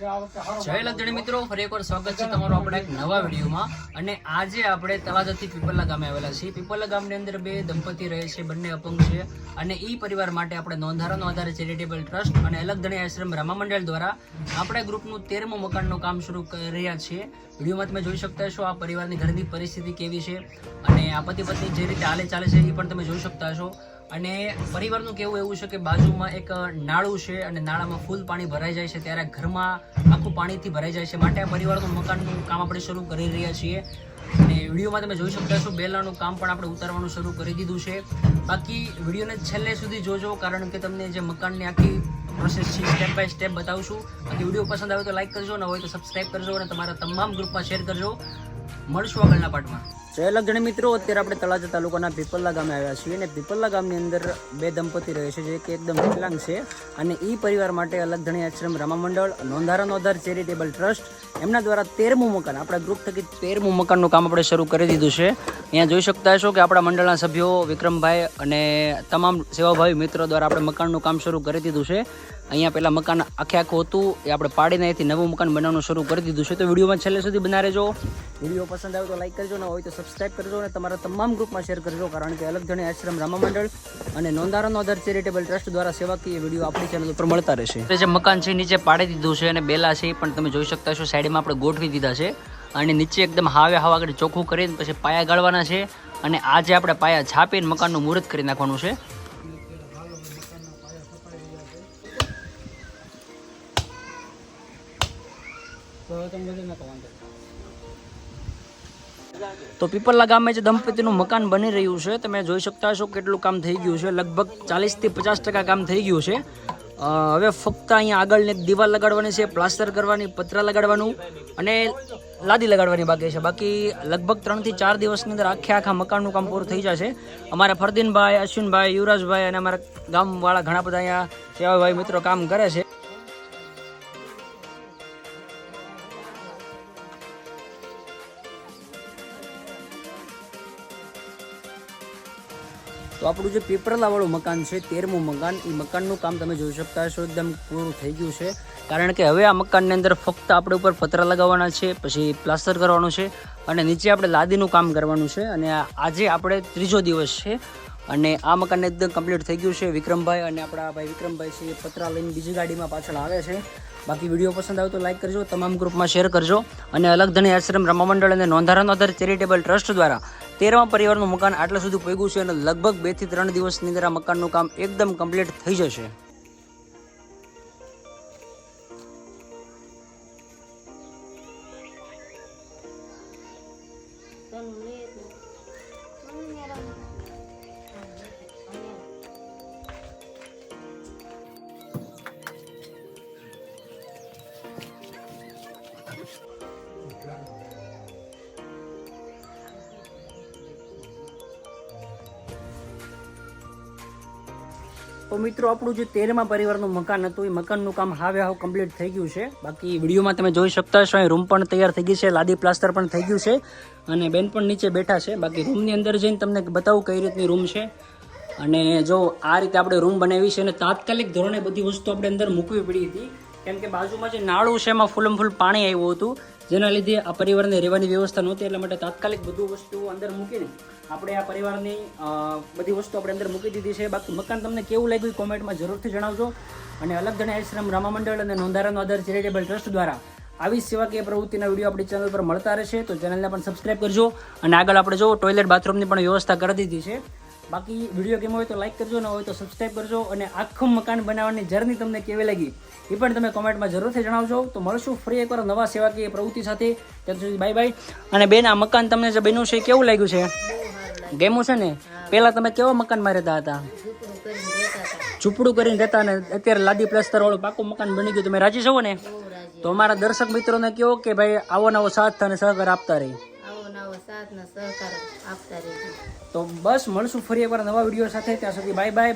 જય લગજણી મિત્રો, ફરી એકવાર સ્વાગત છે તમારું આપણા એક નવા વિડીયોમાં. અને આજે આપણે તળાજાથી પીપલના ગામે આવેલા છીએ. પીપલના ગામની અંદર બે દંપતી રહે છે, બંને અપંગ છે. અને એ પરિવાર માટે આપણે નોંધારાનો આધારે ચેરિટેબલ ટ્રસ્ટ અને અલગધણી આશ્રમ રામા મંડળ દ્વારા આપણે ગ્રુપનું 13મું મકાનનું કામ શરૂ કરી રહ્યા છીએ. વિડીયોમાં તમે જોઈ શકતા હશો આ પરિવારની ઘરની પરિસ્થિતિ કેવી છે અને આ પતિ પત્ની જે રીતે હાલે ચાલે છે એ પણ તમે જોઈ શકતા હશો. અને પરિવારનું કહેવું એવું છે કે બાજુમાં એક નાળું છે અને નાળામાં ફૂલ પાણી ભરાઈ જાય છે, ત્યારે ઘરમાં આખું પાણીથી ભરાઈ જાય છે. માટે આ પરિવારનું મકાનનું કામ આપણે શરૂ કરી રહ્યા છીએ. અને વિડીયોમાં તમે જોઈ શકતા છો બેલાનું કામ પણ આપણે ઉતારવાનું શરૂ કરી દીધું છે. બાકી વિડીયોને છેલ્લે સુધી જોજો, કારણ કે તમને જે મકાનની આખી પ્રોસેસ છે સ્ટેપ બાય સ્ટેપ બતાવશું. બાકી વિડીયો પસંદ આવે તો લાઈક કરજો, ન હોય તો સબસ્ક્રાઈબ કરજો અને તમારા તમામ ગ્રુપમાં શેર કરજો. મળશું આગળના પાર્ટમાં. જય લગજણી મિત્રો, અત્યારે આપણે તળાજા તાલુકાના પીપલના ગામે આવ્યા છીએ અને પીપલના ગામની અંદર બે દંપતી રહે છે જે કે એકદમ વિકલાંગ છે. અને એ પરિવાર માટે અલગધણી આશ્રમ રામા મંડળ નોંધારાનો આધાર ચેરિટેબલ ટ્રસ્ટ એમના દ્વારા 13મું મકાન આપણા ગ્રુપ થકી 13મું મકાનનું કામ આપણે શરૂ કરી દીધું છે. અહીંયા જોઈ શકતા હશો કે આપણા મંડળના સભ્યો વિક્રમભાઈ અને તમામ સેવાભાવી મિત્રો દ્વારા આપણે મકાનનું કામ શરૂ કરી દીધું છે. અહીંયા પહેલાં મકાન આખું હતું એ આપણે પાડીને અહીંથી નવું મકાન બનાવવાનું શરૂ કરી દીધું છે. તો વિડીયોમાં છેલ્લે સુધી બના રહેજો. વિડીયો પસંદ આવે તો લાઈક કરજો, ન હોય તો સબસ્ક્રાઈબ કરજો અને તમારા તમામ ગ્રુપમાં શેર કરજો, કારણ કે અલગધણી આશ્રમ રામા મંડળ અને નોંધારાનો આધાર ચેરિટેબલ ટ્રસ્ટ દ્વારા સેવાકીય વિડીયો આપણી ચેનલ ઉપર મળતા રહેશે. જે મકાન છે નીચે પાડી દીધું છે અને બેલા છે પણ તમે જોઈ શકતા છો સાઈડમાં આપણે ગોઠવી દીધા છે. અને નીચે એકદમ હાવે હવા આગળ ચોખ્ખું કરીને પછી પાયા ગાળવાના છે. અને આજે આપણે પાયા છાપીને મકાનનું મુહૂર્ત કરી નાખવાનું છે. તો પીપલના ગામે જે દંપતીનું મકાન બની રહ્યું છે તમે જોઈ શકતા હશો કેટલું કામ થઈ ગયું છે. લગભગ 40 થી 50% કામ થઈ ગયું છે. હવે ફક્ત અહીંયા આગળની દિવાલ લગાડવાની છે, પ્લાસ્ટર કરવાની, પતરા લગાડવાનું અને લાદી લગાડવાની બાકી છે. બાકી લગભગ 3 થી 4 દિવસની અંદર આખા મકાનનું કામ પૂરું થઈ જશે. અમારા ફરદીનભાઈ, અશ્વિનભાઈ, યુવરાજભાઈ અને અમારા ગામવાળા ઘણા બધા અહીંયા સેવાભાઈ મિત્રો કામ કરે છે. તો આપણું જે પીપળાવાળું મકાન છે 13મું મકાન, એ મકાનનું કામ તમે જોઈ શકતા હશો એકદમ પૂરું થઈ ગયું છે. કારણ કે હવે આ મકાનની અંદર ફક્ત આપણે ઉપર પતરા લગાવવાના છે, પછી પ્લાસ્ટર કરવાનું છે અને નીચે આપણે લાદીનું કામ કરવાનું છે. અને આજે આપણે 3જો દિવસ છે અને આ મકાન એકદમ કમ્પ્લીટ થઈ ગયું છે. વિક્રમભાઈ અને આપણા ભાઈ વિક્રમભાઈ છે એ પતરા લઈને બીજી ગાડીમાં પાછળ આવે છે. બાકી વિડીયો પસંદ આવે તો લાઈક કરજો, તમામ ગ્રુપમાં શેર કરજો. અને અલગધણી આશ્રમ રામા મંડળ અને નોંધારાનો આધાર ચેરિટેબલ ટ્રસ્ટ દ્વારા 13મા પરિવારનું મકાન આટલા સુધી પહોંચ્યું છે અને લગભગ 2 થી 3 દિવસની અંદર આ મકાનનું કામ એકદમ કમ્પ્લીટ થઈ જશે. તો મિત્રો આપણું જે 13મા પરિવારનું મકાન હતું એ મકાનનું કામ હાવ કમ્પ્લીટ થઈ ગયું છે. બાકી વિડીયોમાં તમે જોઈ શકતા છો અહીં રૂમ પણ તૈયાર થઈ ગઈ છે, લાદી પ્લાસ્ટર પણ થઈ ગયું છે અને બેન પણ નીચે બેઠા છે. બાકી રૂમની અંદર જઈને તમને બતાવું કઈ રીતની રૂમ છે. અને જો આ રીતે આપણે રૂમ બનાવી છે અને તાત્કાલિક ધોરણે બધી વસ્તુ આપણે અંદર મૂકવી પડી હતી, કેમ કે બાજુમાં જે નાળું છે એમાં ફૂલમ ફૂલ પાણી આવ્યું હતું, જેના લીધે આ પરિવારને રહેવાની વ્યવસ્થા નહોતી. એટલા માટે તાત્કાલિક બધું વસ્તુ અંદર મૂકીને આપણે આ પરિવારની બધી વસ્તુ આપણે અંદર મૂકી દીધી છે. બાકી મકાન તમને કેવું લાગ્યું કોમેન્ટમાં જરૂરથી જણાવજો. અને અલગધણી આશ્રમ રામા મંડળ અને નોંધારાનો આધાર ચેરિટેબલ ટ્રસ્ટ દ્વારા આવી સેવાકીય પ્રવૃત્તિના વિડીયો આપણી ચેનલ પર મળતા રહેશે. તો ચેનલને પણ સબસ્ક્રાઈબ કરજો. અને આગળ આપણે જો ટોયલેટ બાથરૂમની પણ વ્યવસ્થા કરી દીધી છે. બાકી વિડીયો ગેમ હોય તો લાઈક કરજો, ન હોય તો સબસ્ક્રાઈબ કરજો. અને આખું મકાન બનાવવાની જર્ની તમને કેવી લાગી એ પણ તમે કોમેન્ટમાં જરૂરથી જણાવજો. તો મળશું ફરી એકવાર નવા સેવાકીય પ્રવૃત્તિ સાથે. ત્યાં સુધી બાય બાય. અને બેન, આ મકાન તમને જે બન્યું છે કેવું લાગ્યું છે? ગેમું છે ને? પહેલા તમે કેવા મકાનમાં રહેતા હતા? ઝૂંપડું કરીને રહેતા ને અત્યારે લાદી પ્લાસ્ટર વાળું પાકું મકાન બની ગયું. તમે રાજી છો ને? તો અમારા દર્શક મિત્રોને કહો કે ભાઈ આવો નવો સાથ અને સહકાર આપતા રહી. તો બસ મળશું ફરી એકવાર નવા વિડીયો સાથે. ત્યાં સુધી બાય બાય.